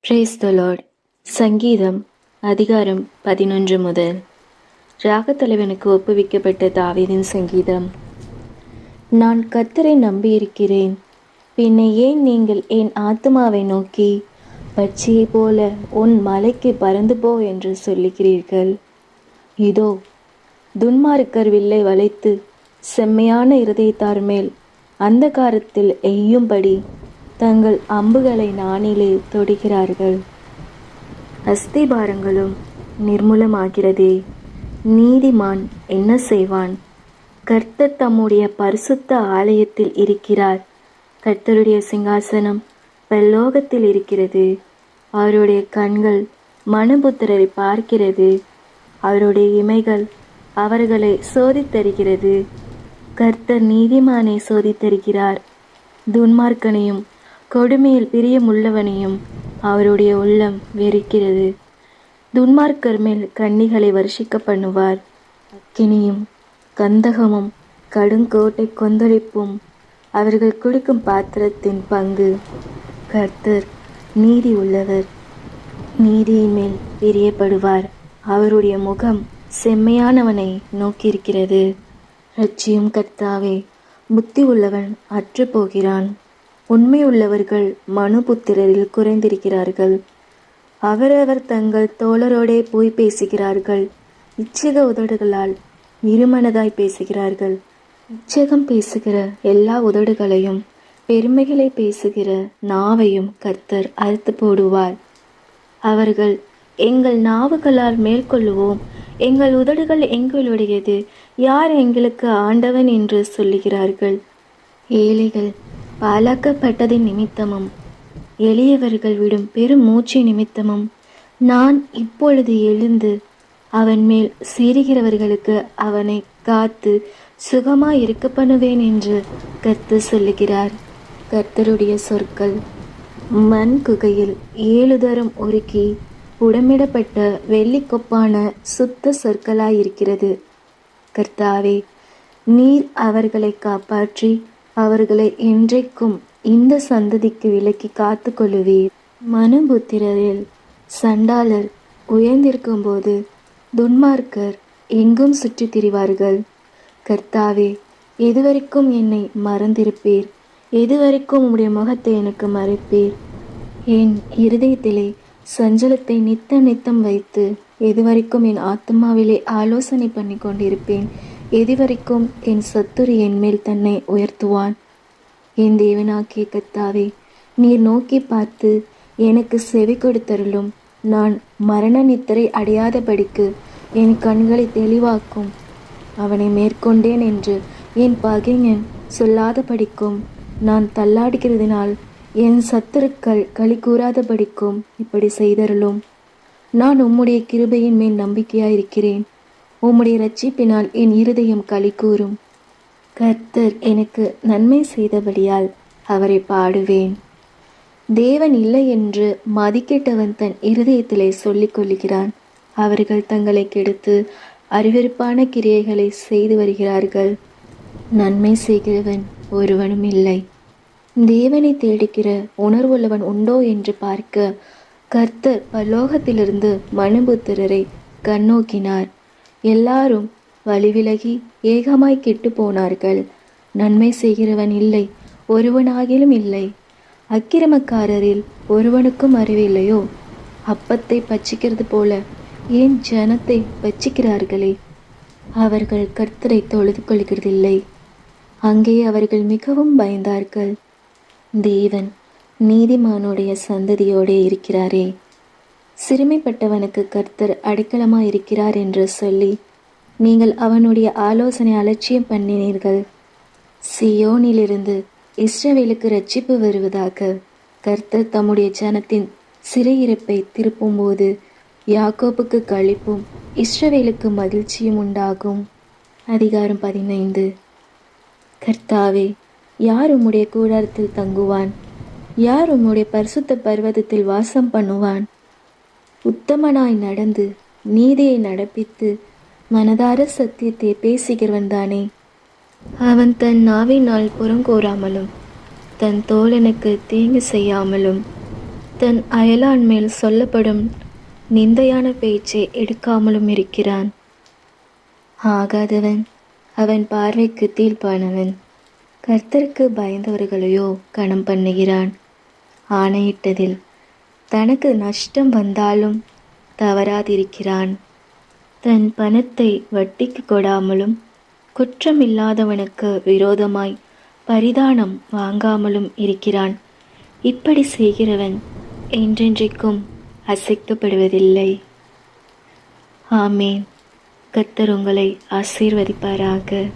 Brace த Lord. சங்கீதம் அதிகாரம் 11 முதல். ராகத்தலைவனுக்கு ஒப்புவிக்கப்பட்ட தாவீதின் சங்கீதம். நான் கர்த்தரை நம்பியிருக்கிறேன், பின்ன ஏன் நீங்கள் என் ஆத்துமாவை நோக்கி பட்சியைப் போல உன் மலைக்கு பறந்து போ என்று சொல்லுகிறீர்கள்? இதோ துன்மார்க்கர் வில்லை வளைத்து செம்மையான இருதயத்தார் மேல் அந்தகாரத்தில் எய்யும்படி தங்கள் அம்புகளை நாணிலே தொடுகிறார்கள். அஸ்திபாரங்களும் நிர்மூலமாகிறதே, நீதிமான் என்ன செய்வான்? கர்த்தர் தம்முடைய பரிசுத்த ஆலயத்தில் இருக்கிறார். கர்த்தருடைய சிங்காசனம் பரலோகத்தில் இருக்கிறது. அவருடைய கண்கள் மனுபுத்திரரை பார்க்கிறது. அவருடைய இமைகள் அவர்களை சோதித்தருகிறது. கர்த்தர் நீதிமானை சோதித்தருகிறார். துன்மார்க்கனையும் கொடுமையில் பிரியமுள்ளவனையும் அவருடைய உள்ளம் வெறுக்கிறது. துன்மார்க்கர் மேல் கண்ணிகளை வருஷிக்க பண்ணுவார். அக்கினியும் கந்தகமும் கடுங்கோட்டை கொந்தளிப்பும் அவர்கள் குடிக்கும் பாத்திரத்தின் பங்கு. கர்த்தர் நீதி உள்ளவர், நீதியின் மேல் பிரியப்படுவார். அவருடைய முகம் செம்மையானவனை நோக்கியிருக்கிறது. ரட்சியும் கர்த்தாவே, புத்தி உள்ளவன் அற்று போகிறான். உண்மையுள்ளவர்கள் மனுபுத்திரரில் குறைந்திருக்கிறார்கள். அவரவர் தங்கள் தோழரோடே போய் பேசுகிறார்கள். இச்சக உதடுகளால் இருமனதாய் பேசுகிறார்கள். இச்சகம் பேசுகிற எல்லா உதடுகளையும் பெருமைகளை பேசுகிற நாவையும் கர்த்தர் அறுத்து போடுவார். அவர்கள் எங்கள் நாவுகளால் மேற்கொள்ளுவோம், எங்கள் உதடுகள் எங்களுடையது, யார் எங்களுக்கு ஆண்டவன் என்று சொல்லுகிறார்கள். ஏழைகள் பாழாக்கப்பட்டதின் நிமித்தமும் எளியவர்கள் விடும் பெரும் மூச்சு நிமித்தமும் நான் இப்பொழுது எழுந்து அவன் மேல் சீறுகிறவர்களுக்கு அவனை காத்து சுகமாய் இருக்க பண்ணுவேன் என்று கர்த்தர் சொல்லுகிறார். கர்த்தருடைய சொற்கள் மண் குகையில் 7 தரம் உருக்கி உடமிடப்பட்ட வெள்ளிக்கொப்பான சுத்த சொற்களாயிருக்கிறது. கர்த்தாவே, நீர் அவர்களை காப்பாற்றி அவர்களை என்றைக்கும் இந்த சந்ததிக்கு விலக்கி காத்து கொள்ளுவீர். மனுபுத்திரரில் சண்டாளர் உயர்ந்திருக்கும் போது துன்மார்க்கர் எங்கும் சுற்றி திரிவார்கள். கர்த்தாவே, எதுவரைக்கும் என்னை மறந்திருப்பீர்? எதுவரைக்கும் உம்முடைய முகத்தை எனக்கு மறைப்பீர்? என் இருதயத்திலே சஞ்சலத்தை நித்தம் நித்தம் வைத்து எதுவரைக்கும் என் ஆத்மாவிலே ஆலோசனை பண்ணி கொண்டிருப்பேன்? எதுவரைக்கும் என் சத்துரு என் மேல் தன்னை உயர்த்துவான்? என் தேவனாகிய கர்த்தாவே, நீர் நோக்கி பார்த்து எனக்கு செவி கொடுத்தருளும். நான் மரண நித்திரை அடையாதபடிக்கு என் கண்களை தெளிவாக்கும். அவனை மேற்கொண்டேன் என்று என் பகைஞன் சொல்லாதபடிக்கும், நான் தள்ளாடுகிறதினால் என் சத்துருக்கள் களி கூறாதபடிக்கும் இப்படி செய்தருளும். நான் உம்முடைய கிருபையின் மேல் நம்பிக்கையாயிருக்கிறேன். உம்முடைய இரட்சிப்பினால் என் இருதயம் களி கூறும். கர்த்தர் எனக்கு நன்மை செய்தபடியால் அவரை பாடுவேன். தேவன் இல்லை என்று மதிக்கெட்டவன் தன் இருதயத்திலே சொல்லிக் கொள்ளுகிறான். அவர்கள் தங்களை கெடுத்து அருவருப்பான கிரியைகளை செய்து வருகிறார்கள். நன்மை செய்கிறவன் ஒருவனும் இல்லை. தேவனை தேடுகிற உணர்வுள்ளவன் உண்டோ என்று பார்க்க கர்த்தர் பரலோகத்திலிருந்து மனுபுத்திரரை கண்ணோக்கினார். எல்லாரும் வழிவிலகி ஏகமாய் கெட்டு போனார்கள். நன்மை செய்கிறவன் இல்லை, ஒருவனாகிலும் இல்லை. அக்கிரமக்காரரில் ஒருவனுக்கும் அறிவில்லையோ? அப்பத்தை பச்சிக்கிறது போல ஏன் ஜனத்தை பச்சிக்கிறார்களே? அவர்கள் கர்த்தரை தொழுது கொள்கிறதில்லை. அங்கே அவர்கள் மிகவும் பயந்தார்கள். தேவன் நீதிமானுடைய சந்ததியோடே இருக்கிறாரே. சிறுமைப்பட்டவனுக்கு கர்த்தர் அடைக்கலமாய் இருக்கிறார் என்று சொல்லி நீங்கள் அவனுடைய ஆலோசனை அலட்சியம் பண்ணினீர்கள். சியோனிலிருந்து இஸ்ரவேலுக்கு இரட்சிப்பு வருவதாக கர்த்தர் தம்முடைய ஜனத்தின் சிறையிருப்பை திருப்பும்போது யாக்கோபுக்கு களிப்பும் இஸ்ரவேலுக்கு மகிழ்ச்சியும் உண்டாகும். அதிகாரம் 15. கர்த்தாவே, யார் உம்முடைய கூடாரத்தில் தங்குவான்? யார் உம்முடைய பரிசுத்த பர்வதத்தில் வாசம் பண்ணுவான்? உத்தமனாய் நடந்து நீதியை நடப்பித்து மனதார சத்தியத்தை பேசுகிறவன் தானே. அவன் தன் நாவினால் புறங்கோராமலும் தன் தோழனுக்கு தீங்கு செய்யாமலும் தன் அயலான் மேல் சொல்லப்படும் நிந்தையான பேச்சை எடுக்காமலும் இருக்கிறான். ஆகாதவன் அவன் பார்வைக்கு தீர்ப்பானவன். கர்த்தருக்கு பயந்தவர்களையோ கனம் பண்ணுகிறான். ஆணையிட்டதில் தனக்கு நஷ்டம் வந்தாலும் தவறாதிருக்கிறான். தன் பணத்தை வட்டிக்கு கொடாமலும் குற்றமில்லாதவனுக்கு விரோதமாய் பரிதானம் வாங்காமலும் இருக்கிறான். இப்படி செய்கிறவன் என்றென்றைக்கும் அசைக்கப்படுவதில்லை. ஆமேன். கர்த்தர் உங்களை ஆசீர்வதிப்பாராக.